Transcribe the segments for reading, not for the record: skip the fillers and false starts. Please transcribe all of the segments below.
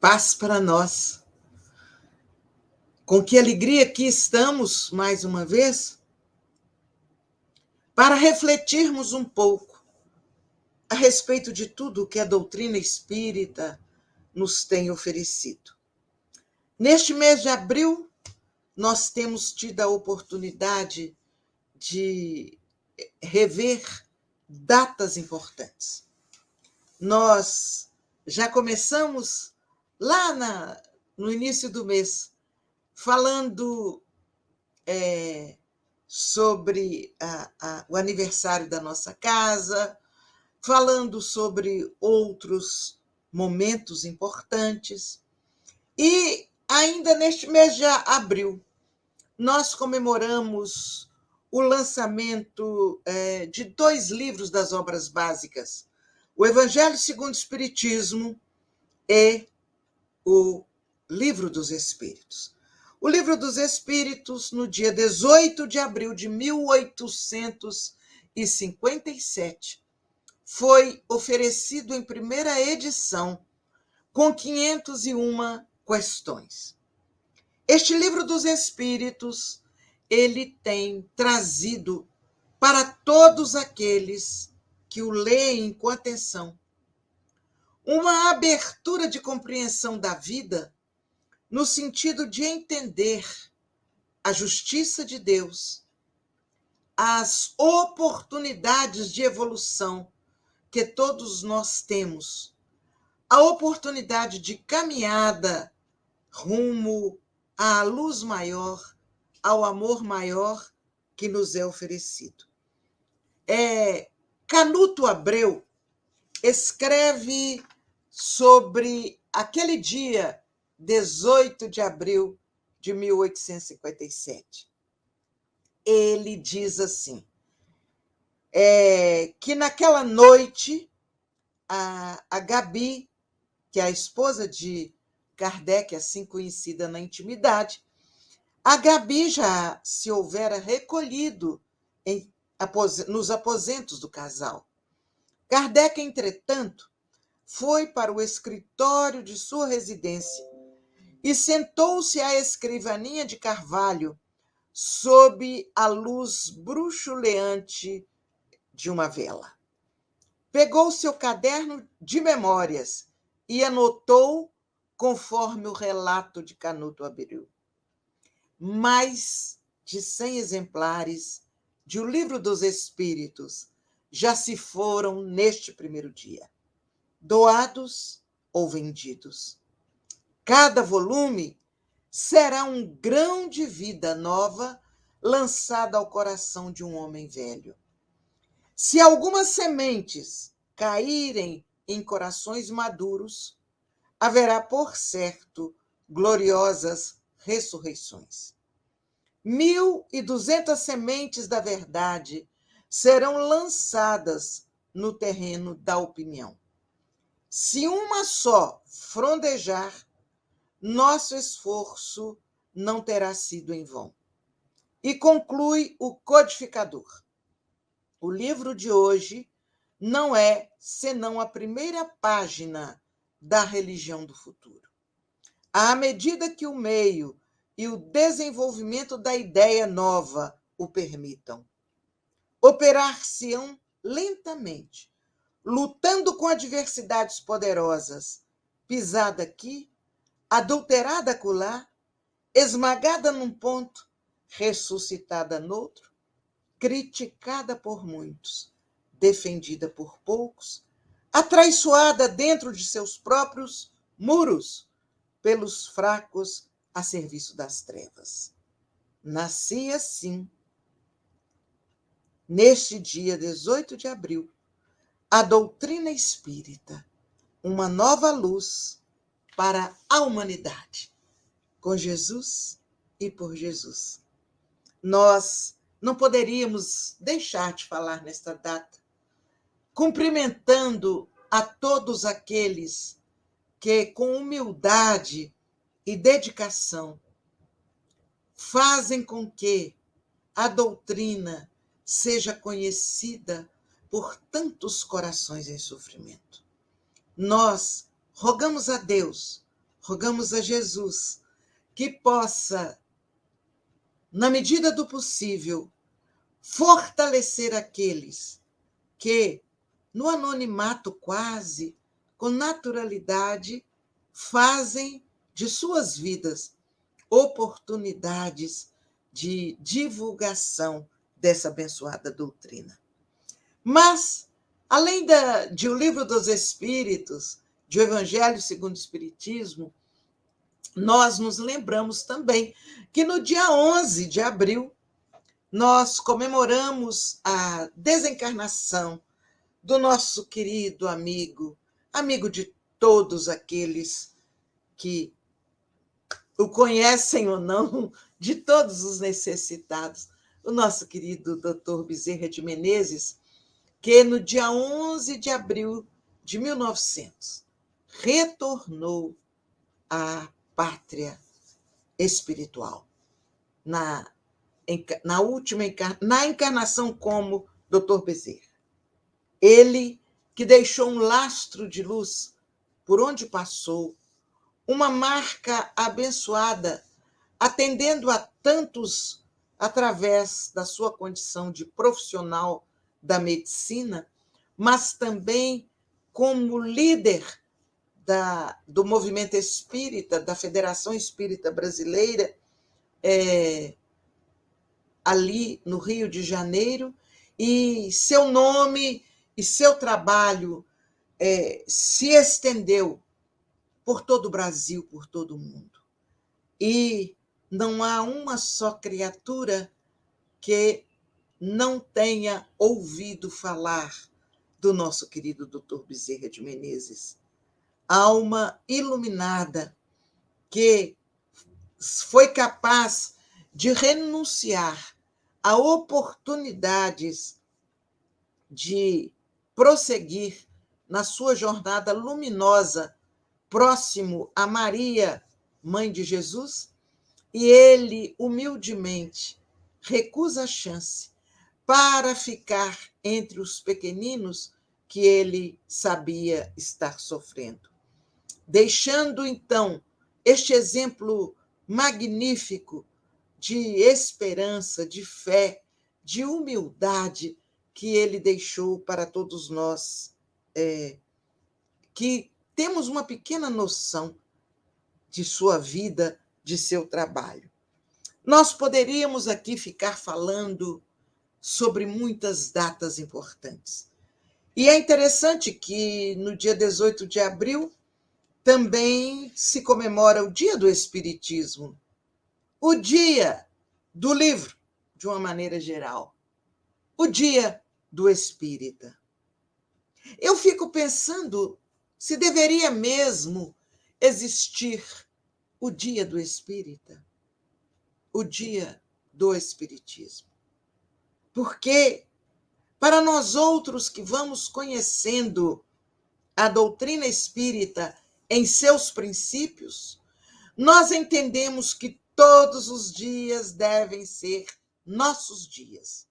Paz para nós. Com que alegria aqui estamos, mais uma vez, para refletirmos um pouco a respeito de tudo o que a doutrina espírita nos tem oferecido. Neste mês de abril, nós temos tido a oportunidade de rever datas importantes. Nós já começamos lá no início do mês, falando sobre o aniversário da nossa casa, falando sobre outros momentos importantes. E ainda neste mês de abril, nós comemoramos o lançamento de 2 livros das obras básicas, o Evangelho segundo o Espiritismo e o Livro dos Espíritos. O Livro dos Espíritos, no dia 18 de abril de 1857, foi oferecido em primeira edição, com 501 questões. Este Livro dos Espíritos, ele tem trazido para todos aqueles que o leem com atenção uma abertura de compreensão da vida, no sentido de entender a justiça de Deus, as oportunidades de evolução que todos nós temos, a oportunidade de caminhada rumo à luz maior, ao amor maior que nos é oferecido. Canuto Abreu escreve sobre aquele dia 18 de abril de 1857. Ele diz assim, que naquela noite, a Gabi, que é a esposa de Kardec, assim conhecida na intimidade, a Gabi já se houvera recolhido nos aposentos do casal. Kardec, entretanto, foi para o escritório de sua residência e sentou-se à escrivaninha de carvalho sob a luz bruxuleante de uma vela. Pegou seu caderno de memórias e anotou conforme o relato de Canuto Abreu. Mais de 100 exemplares de O Livro dos Espíritos já se foram neste primeiro dia, doados ou vendidos. Cada volume será um grão de vida nova lançada ao coração de um homem velho. Se algumas sementes caírem em corações maduros, haverá, por certo, gloriosas ressurreições. 1.200 sementes da verdade serão lançadas no terreno da opinião. Se uma só frondejar, nosso esforço não terá sido em vão. E conclui o codificador. O livro de hoje não é senão a primeira página da religião do futuro. À medida que o meio e o desenvolvimento da ideia nova o permitam, operar-se-ão lentamente, lutando com adversidades poderosas, pisada aqui, adulterada acolá, esmagada num ponto, ressuscitada noutro, criticada por muitos, defendida por poucos, atraiçoada dentro de seus próprios muros, pelos fracos a serviço das trevas. Nasci assim, neste dia 18 de abril, a doutrina espírita, uma nova luz para a humanidade, com Jesus e por Jesus. Nós não poderíamos deixar de falar nesta data, cumprimentando a todos aqueles que, com humildade e dedicação, fazem com que a doutrina seja conhecida por tantos corações em sofrimento. Nós rogamos a Deus, rogamos a Jesus que possa, na medida do possível, fortalecer aqueles que, no anonimato quase, com naturalidade, fazem de suas vidas oportunidades de divulgação dessa abençoada doutrina. Mas, além de O Livro dos Espíritos, de O Evangelho segundo o Espiritismo, nós nos lembramos também que no dia 11 de abril, nós comemoramos a desencarnação do nosso querido amigo, amigo de todos aqueles que o conhecem ou não, de todos os necessitados, o nosso querido Dr. Bezerra de Menezes, que no dia 11 de abril de 1900 retornou à pátria espiritual, na encarnação como Dr. Bezerra. Ele que deixou um lastro de luz por onde passou, uma marca abençoada, atendendo a tantos através da sua condição de profissional da medicina, mas também como líder do movimento espírita, da Federação Espírita Brasileira, ali no Rio de Janeiro, e seu nome e seu trabalho se estendeu por todo o Brasil, por todo o mundo. E não há uma só criatura que não tenha ouvido falar do nosso querido Dr. Bezerra de Menezes. Alma iluminada que foi capaz de renunciar a oportunidades de prosseguir na sua jornada luminosa próximo a Maria, mãe de Jesus, e ele humildemente recusa a chance para ficar entre os pequeninos que ele sabia estar sofrendo. Deixando, então, este exemplo magnífico de esperança, de fé, de humildade que ele deixou para todos nós, que temos uma pequena noção de sua vida, de seu trabalho. Nós poderíamos aqui ficar falando sobre muitas datas importantes. E é interessante que no dia 18 de abril também se comemora o Dia do Espiritismo, o Dia do Livro, de uma maneira geral, o Dia do Espírita. Eu fico pensando se deveria mesmo existir o Dia do Espírita, o Dia do Espiritismo. Porque, para nós outros que vamos conhecendo a doutrina espírita em seus princípios, nós entendemos que todos os dias devem ser nossos dias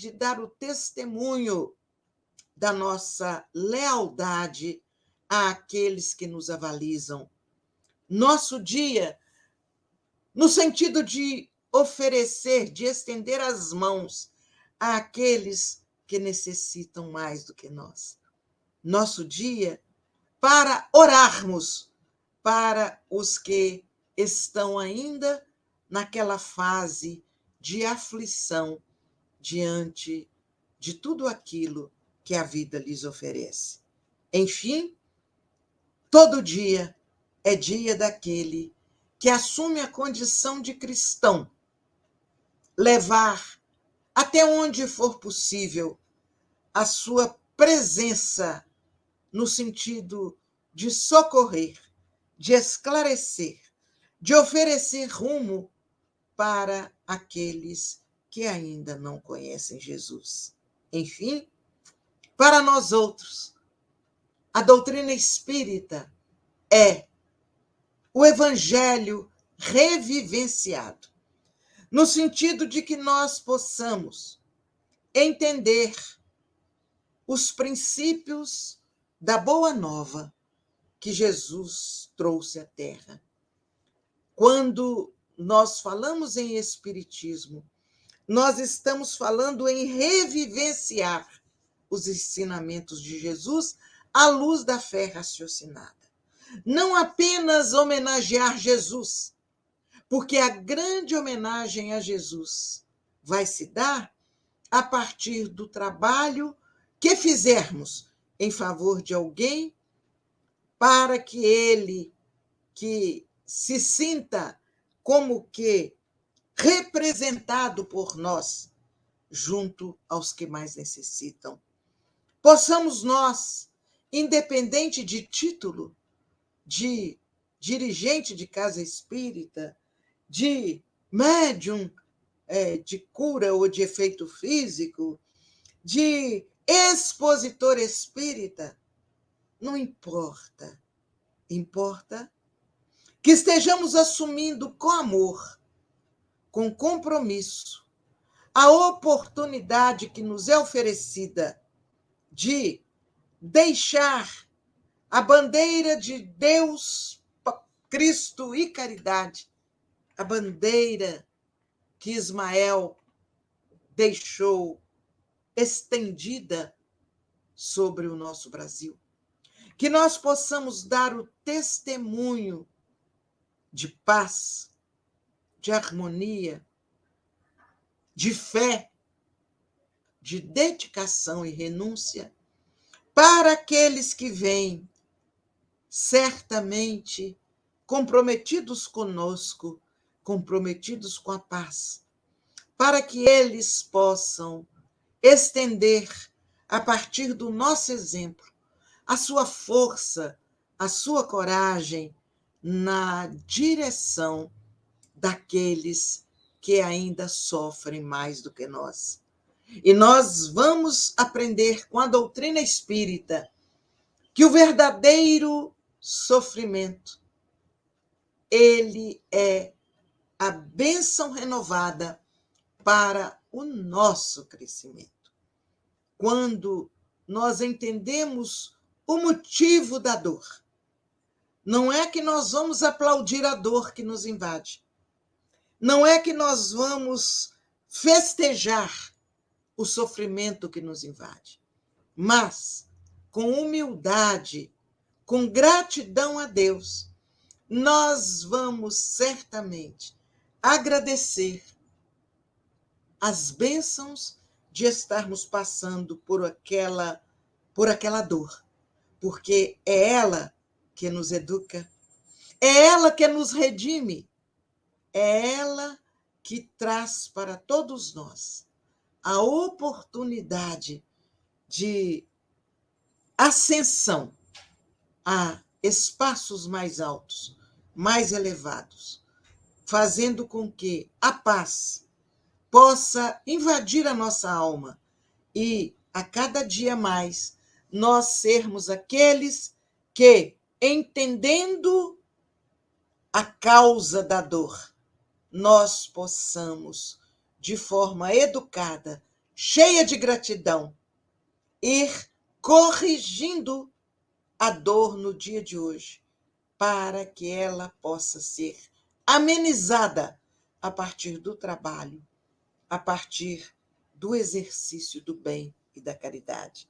de dar o testemunho da nossa lealdade àqueles que nos avalizam. Nosso dia, no sentido de oferecer, de estender as mãos àqueles que necessitam mais do que nós. Nosso dia para orarmos para os que estão ainda naquela fase de aflição diante de tudo aquilo que a vida lhes oferece. Enfim, todo dia é dia daquele que assume a condição de cristão, levar até onde for possível a sua presença no sentido de socorrer, de esclarecer, de oferecer rumo para aqueles que ainda não conhecem Jesus. Enfim, para nós outros, a doutrina espírita é o evangelho revivenciado, no sentido de que nós possamos entender os princípios da Boa Nova que Jesus trouxe à Terra. Quando nós falamos em Espiritismo, nós estamos falando em revivenciar os ensinamentos de Jesus à luz da fé raciocinada. Não apenas homenagear Jesus, porque a grande homenagem a Jesus vai se dar a partir do trabalho que fizermos em favor de alguém, para que ele que se sinta como que representado por nós, junto aos que mais necessitam. Possamos nós, independente de título, de dirigente de casa espírita, de médium de cura ou de efeito físico, de expositor espírita, não importa. Importa que estejamos assumindo com amor, com compromisso, a oportunidade que nos é oferecida de deixar a bandeira de Deus, Cristo e caridade, a bandeira que Ismael deixou estendida sobre o nosso Brasil. Que nós possamos dar o testemunho de paz, de harmonia, de fé, de dedicação e renúncia para aqueles que vêm certamente comprometidos conosco, comprometidos com a paz, para que eles possam estender, a partir do nosso exemplo, a sua força, a sua coragem na direção daqueles que ainda sofrem mais do que nós. E nós vamos aprender com a doutrina espírita que o verdadeiro sofrimento, ele é a bênção renovada para o nosso crescimento. Quando nós entendemos o motivo da dor, não é que nós vamos aplaudir a dor que nos invade, não é que nós vamos festejar o sofrimento que nos invade, mas com humildade, com gratidão a Deus, nós vamos certamente agradecer as bênçãos de estarmos passando por aquela dor, porque é ela que nos educa, é ela que nos redime, é ela que traz para todos nós a oportunidade de ascensão a espaços mais altos, mais elevados, fazendo com que a paz possa invadir a nossa alma e, a cada dia mais, nós sermos aqueles que, entendendo a causa da dor, nós possamos, de forma educada, cheia de gratidão, ir corrigindo a dor no dia de hoje, para que ela possa ser amenizada a partir do trabalho, a partir do exercício do bem e da caridade.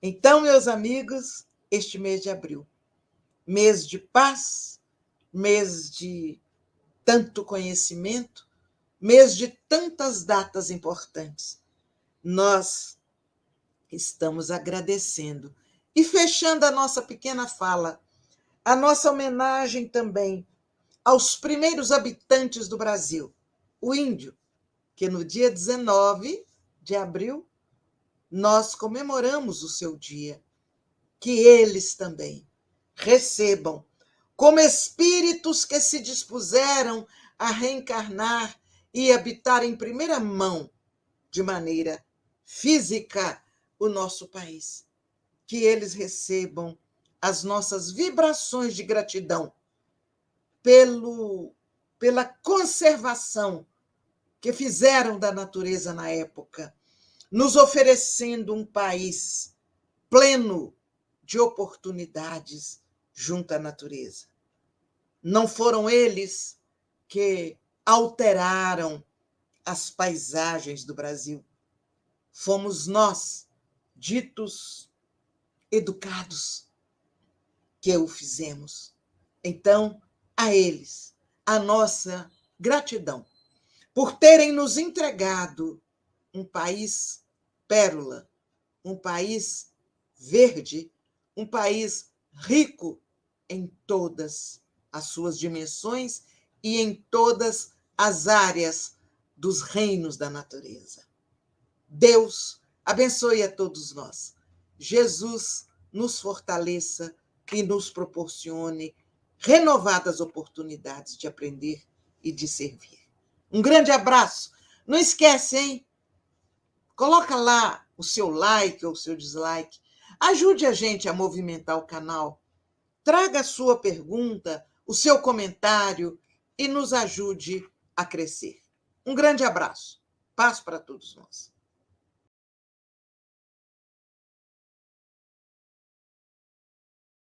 Então, meus amigos, este mês de abril, mês de paz, mês de tanto conhecimento, mês de tantas datas importantes, nós estamos agradecendo. E fechando a nossa pequena fala, a nossa homenagem também aos primeiros habitantes do Brasil, o índio, que no dia 19 de abril nós comemoramos o seu dia, que eles também recebam, como espíritos que se dispuseram a reencarnar e habitar em primeira mão, de maneira física, o nosso país. Que eles recebam as nossas vibrações de gratidão pela conservação que fizeram da natureza na época, nos oferecendo um país pleno de oportunidades, junto à natureza. Não foram eles que alteraram as paisagens do Brasil. Fomos nós, ditos educados, que o fizemos. Então, a eles, a nossa gratidão por terem nos entregado um país pérola, um país verde, um país rico em todas as suas dimensões e em todas as áreas dos reinos da natureza. Deus abençoe a todos nós. Jesus nos fortaleça e nos proporcione renovadas oportunidades de aprender e de servir. Um grande abraço. Não esquece, hein? Coloca lá o seu like ou o seu dislike. Ajude a gente a movimentar o canal. Traga a sua pergunta, o seu comentário e nos ajude a crescer. Um grande abraço. Paz para todos nós.